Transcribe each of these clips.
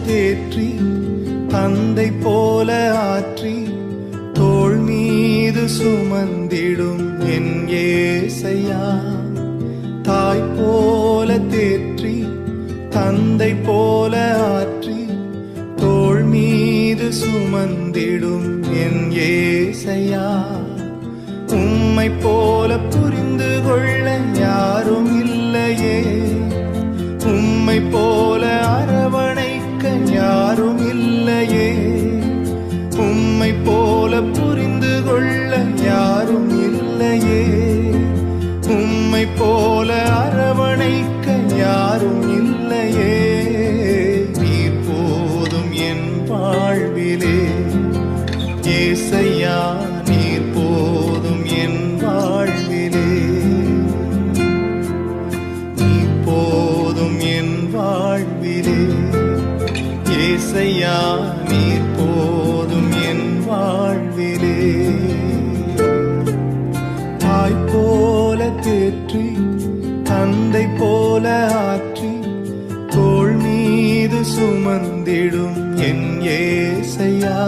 தேற்றி தந்தை போல ஆற்றி தோள் மீது சுமந்திடும் என் ஏசையா. தாய் போல தேற்றி தந்தை போல ஆற்றி தோள் மீது சுமந்திடும் என் ஏசையா. உம்மை போல புரிந்து கொள்ள யாரும் இல்லையே, உம்மை போல அரவணைக்க யாரும் இல்லையே, உம்மை போல புரிந்து கொள்ள யாரும் இல்லையே, உம்மை போல அரவணைக்க யாரும் இல்லையே. நீர் போதும் என் வாழ்விலே ஏசையா, நீர் போதும் என் வாழ்விலே, நீர் போதும் என் வாழ்விலே ஏசையா, நீர் போதும் என் வாழ்விலே. தாய் போல தேற்றி தந்தை போல ஆற்றி தோள் மீது சுமந்திடும் என் ஏசையா.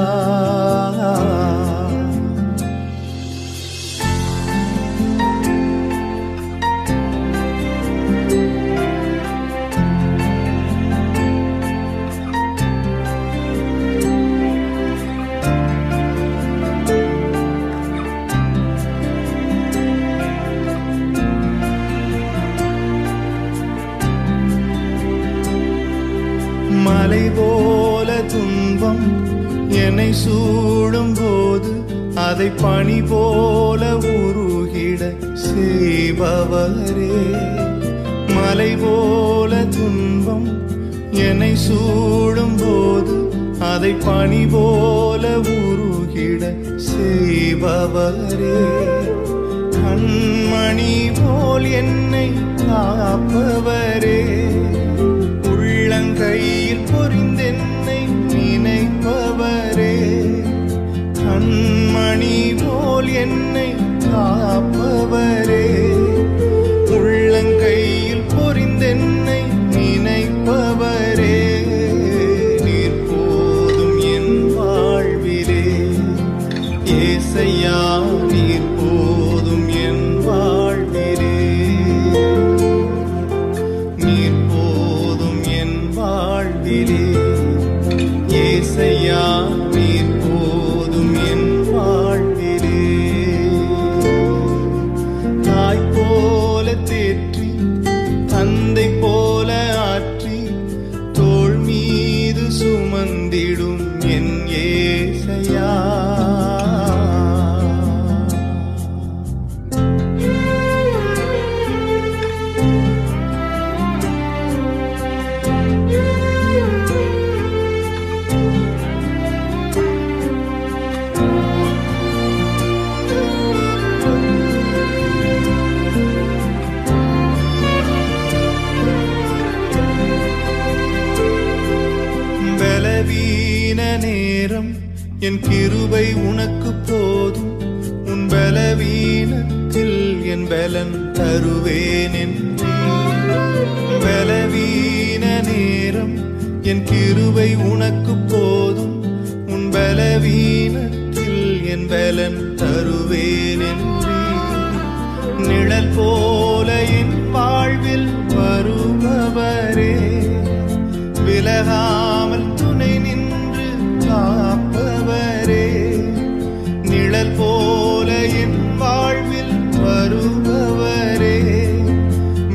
மலை போல துன்பம் என்னை சூடும் போது அதை பனி போல உருகிட செய்பவரே. மலை போல துன்பம் என்னை சூடும் போது அதை பனி போல உருகிட செய்பவரே. கண்மணி போல் என்னை காப்பவரே, உள்ளங்கையில் பொறிந்தென்னை நினைப்பவரே. கண்மணி போல் என்னை காப்பவரே, உள்ளங்கையில் பொறிந்தென்னை நினைப்பவரே. நீர் போதும் என் வாழ்விலே ஏசையா, நீர் போதும் என் வாழ்விலே, நீர் போதும் என் வாழ்விலே ஏசையா, நீர் போதும் என் வாழ்விலே. தாய் போல தேற்றி தந்தை போல ஆற்றி தோள் மீது சுமந்திடும் என் ஏசையா. பலவீன நேரம் என் கிருபை உனக்கு போதும், உன் பலவீனத்தில் என் பலன் தருவேன் என்றே. பலவீன நேரம் என் கிருபை உனக்கு போதும், உன் பலவீனத்தில் என் பலன் தருவேன் என்றே. நிழல் போல என் வாழ்வில் வருபவரே, விலகாமல் துணை நின்று காப்பவரே. நிழல் போல என் வாழ்வில் வருபவரே,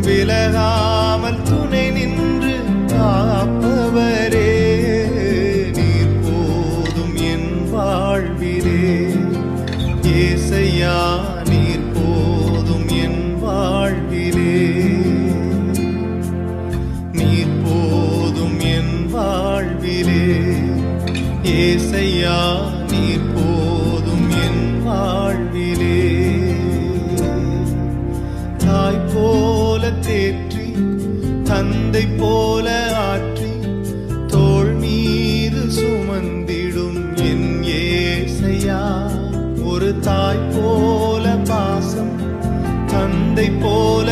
விலகாமல் துணை நின்று காப்பவரே. நீர் போதும் என் வாழ்விலே ஏசையா, நீர் போதும் என் வாழ்விலே, நீர் போதும் என் வாழ்விலே ஏசையா, நீர் போதும் என் வாழ்விலே. தாய் போல தேற்றி தந்தை போல ஆற்றி தோள் மீது சுமந்திடும் என் ஏசையா. ஒரு தாய் போல பாசம் தந்தை போல